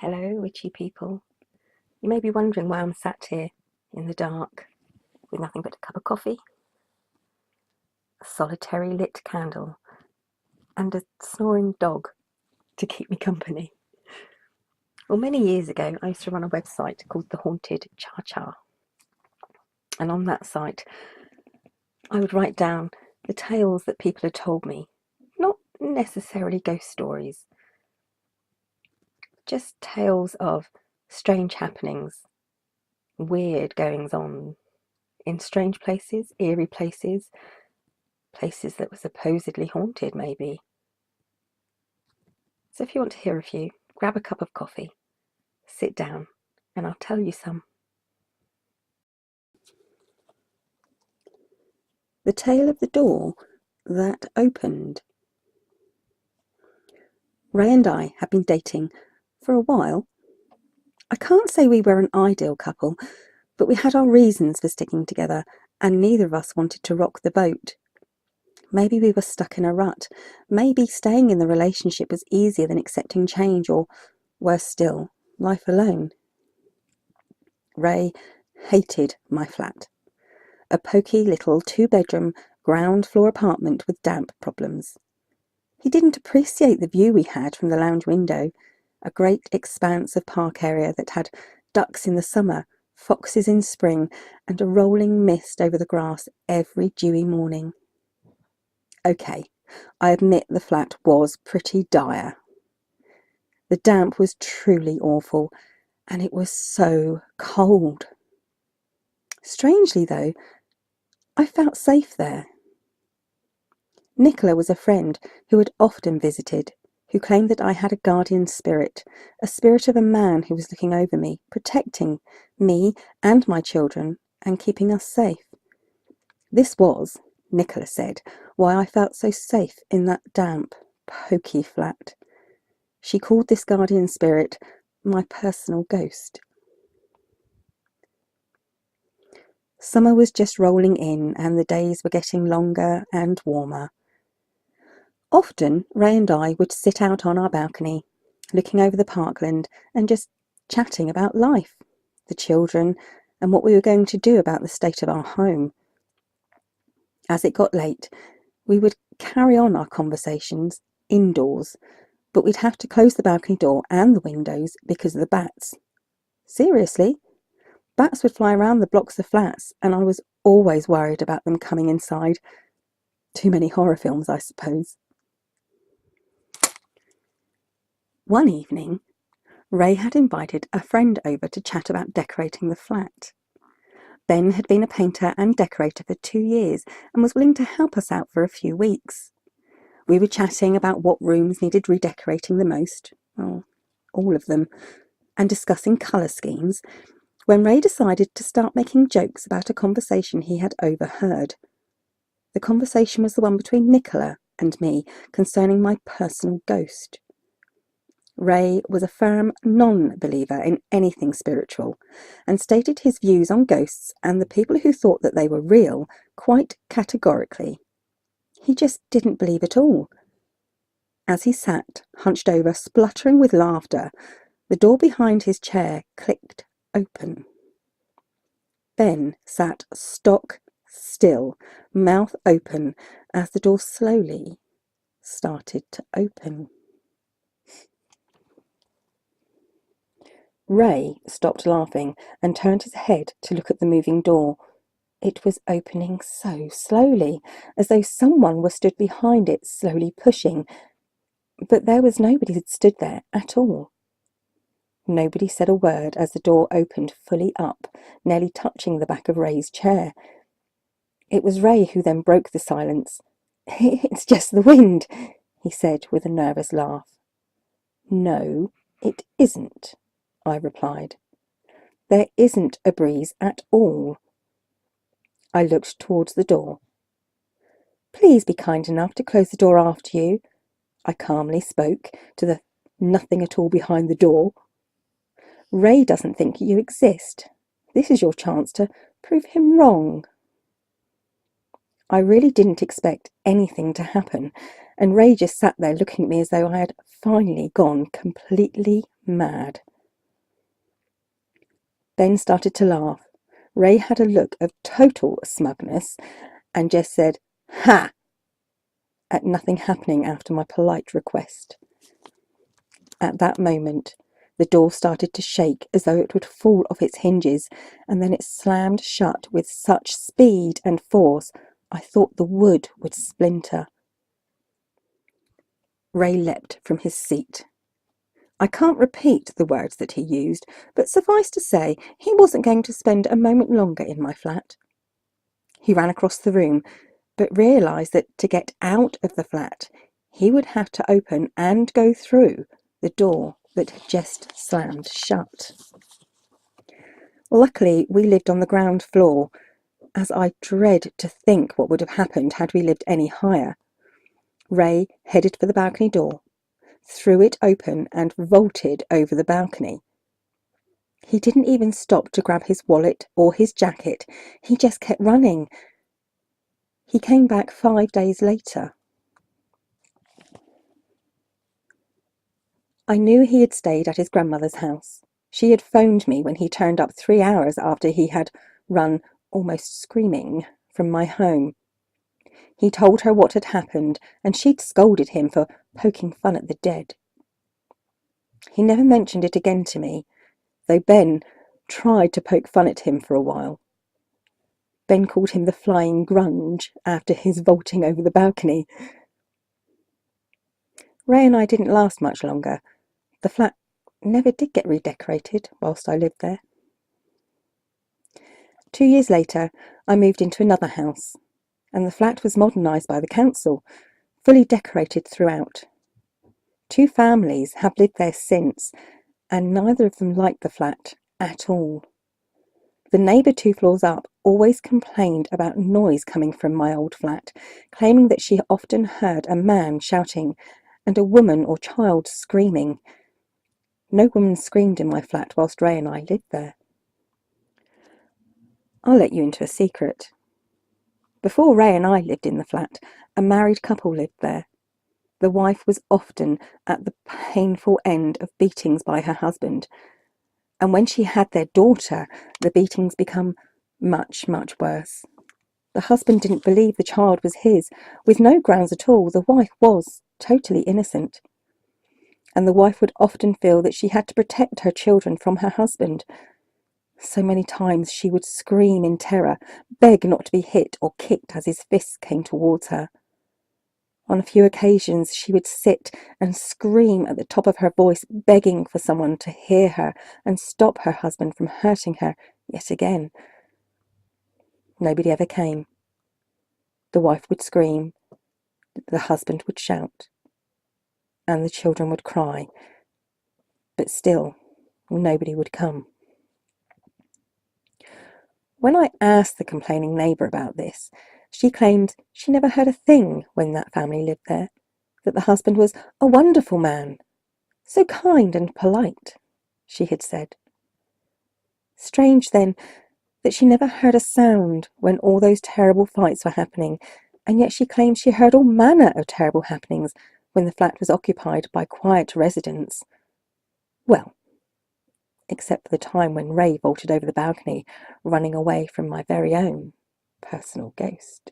Hello, witchy people. You may be wondering why I'm sat here in the dark with nothing but a cup of coffee, a solitary lit candle, and a snoring dog to keep me company. Well, many years ago, I used to run a website called The Haunted ChaCha. And on that site, I would write down the tales that people had told me, not necessarily ghost stories, just tales of strange happenings, weird goings on in strange places, eerie places, places that were supposedly haunted, maybe. So if you want to hear a few, grab a cup of coffee, sit down, and I'll tell you some. The tale of the door that opened. Ray and I had been dating for a while. I can't say we were an ideal couple, but we had our reasons for sticking together, and neither of us wanted to rock the boat. Maybe we were stuck in a rut. Maybe staying in the relationship was easier than accepting change, or, worse still, life alone. Ray hated my flat. A poky little two-bedroom ground floor apartment with damp problems. He didn't appreciate the view we had from the lounge window, a great expanse of park area that had ducks in the summer, foxes in spring, and a rolling mist over the grass every dewy morning. Okay, I admit the flat was pretty dire. The damp was truly awful, and it was so cold. Strangely, though, I felt safe there. Nicola was a friend who had often visited, who claimed that I had a guardian spirit, a spirit of a man who was looking over me, protecting me and my children, and keeping us safe. This was, Nicola said, why I felt so safe in that damp, poky flat. She called this guardian spirit my personal ghost. Summer was just rolling in, and the days were getting longer and warmer. Often, Ray and I would sit out on our balcony, looking over the parkland and just chatting about life, the children, and what we were going to do about the state of our home. As it got late, we would carry on our conversations indoors, but we'd have to close the balcony door and the windows because of the bats. Seriously, bats would fly around the blocks of flats, and I was always worried about them coming inside. Too many horror films, I suppose. One evening, Ray had invited a friend over to chat about decorating the flat. Ben had been a painter and decorator for 2 years and was willing to help us out for a few weeks. We were chatting about what rooms needed redecorating the most, all of them, and discussing colour schemes, when Ray decided to start making jokes about a conversation he had overheard. The conversation was the one between Nicola and me concerning my personal ghost. Ray was a firm non-believer in anything spiritual, and stated his views on ghosts and the people who thought that they were real quite categorically. He just didn't believe at all. As he sat, hunched over, spluttering with laughter, the door behind his chair clicked open. Ben sat stock still, mouth open, as the door slowly started to open. Ray stopped laughing and turned his head to look at the moving door. It was opening so slowly, as though someone were stood behind it, slowly pushing. But there was nobody that stood there at all. Nobody said a word as the door opened fully up, nearly touching the back of Ray's chair. It was Ray who then broke the silence. "It's just the wind," he said with a nervous laugh. "No, it isn't," I replied. "There isn't a breeze at all." I looked towards the door. "Please be kind enough to close the door after you," I calmly spoke to the nothing at all behind the door. "Ray doesn't think you exist. This is your chance to prove him wrong." I really didn't expect anything to happen, and Ray just sat there looking at me as though I had finally gone completely mad. Ben started to laugh. Ray had a look of total smugness and just said, "Ha!" at nothing happening after my polite request. At that moment, the door started to shake as though it would fall off its hinges, and then it slammed shut with such speed and force I thought the wood would splinter. Ray leapt from his seat. I can't repeat the words that he used, but suffice to say, he wasn't going to spend a moment longer in my flat. He ran across the room, but realised that to get out of the flat, he would have to open and go through the door that had just slammed shut. Luckily, we lived on the ground floor, as I dread to think what would have happened had we lived any higher. Ray headed for the balcony door, threw it open and vaulted over the balcony. He didn't even stop to grab his wallet or his jacket. He just kept running. He came back 5 days later. I knew he had stayed at his grandmother's house. She had phoned me when he turned up 3 hours after he had run, almost screaming, from my home. He told her what had happened, and she'd scolded him for poking fun at the dead. He never mentioned it again to me, though Ben tried to poke fun at him for a while. Ben called him the Flying Grunge after his vaulting over the balcony. Ray and I didn't last much longer. The flat never did get redecorated whilst I lived there. 2 years later, I moved into another house, and the flat was modernised by the council, fully decorated throughout. 2 families have lived there since, and neither of them liked the flat at all. The neighbour 2 floors up always complained about noise coming from my old flat, claiming that she often heard a man shouting and a woman or child screaming. No woman screamed in my flat whilst Ray and I lived there. I'll let you into a secret. Before Ray and I lived in the flat, a married couple lived there. The wife was often at the painful end of beatings by her husband, and when she had their daughter, the beatings become much, much worse. The husband didn't believe the child was his. With no grounds at all, the wife was totally innocent. And the wife would often feel that she had to protect her children from her husband. So many times she would scream in terror, beg not to be hit or kicked as his fists came towards her. On a few occasions she would sit and scream at the top of her voice, begging for someone to hear her and stop her husband from hurting her yet again. Nobody ever came. The wife would scream, the husband would shout, and the children would cry, but still nobody would come. When I asked the complaining neighbour about this, she claimed she never heard a thing when that family lived there, that the husband was a wonderful man, so kind and polite, she had said. Strange, then, that she never heard a sound when all those terrible fights were happening, and yet she claimed she heard all manner of terrible happenings when the flat was occupied by quiet residents. Well, except for the time when Ray vaulted over the balcony, running away from my very own personal ghost.